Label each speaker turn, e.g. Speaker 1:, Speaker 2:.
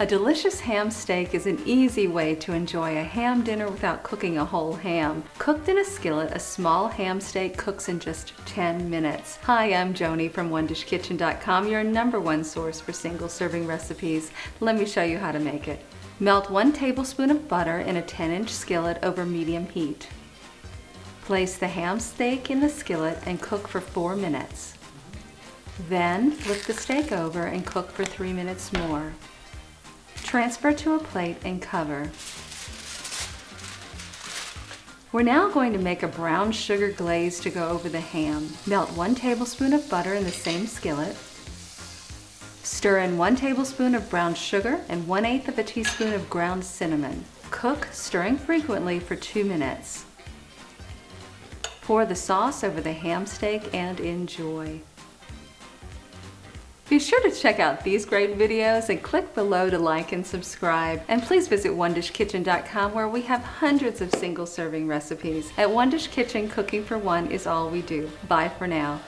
Speaker 1: A delicious ham steak is an easy way to enjoy a ham dinner without cooking a whole ham. Cooked in a skillet, a small ham steak cooks in just 10 minutes. Hi, I'm Joni from OneDishKitchen.com, your #1 source for single-serving recipes. Let me show you how to make it. Melt 1 tablespoon of butter in a 10-inch skillet over medium heat. Place the ham steak in the skillet and cook for 4 minutes. Then flip the steak over and cook for 3 minutes more. Transfer to a plate and cover. We're now going to make a brown sugar glaze to go over the ham. Melt 1 tablespoon of butter in the same skillet. Stir in 1 tablespoon of brown sugar and 1/8 of a teaspoon of ground cinnamon. Cook, stirring frequently, for 2 minutes. Pour the sauce over the ham steak and enjoy. Be sure to check out these great videos and click below to like and subscribe. And please visit OneDishKitchen.com, where we have hundreds of single-serving recipes. At One Dish Kitchen, cooking for one is all we do. Bye for now.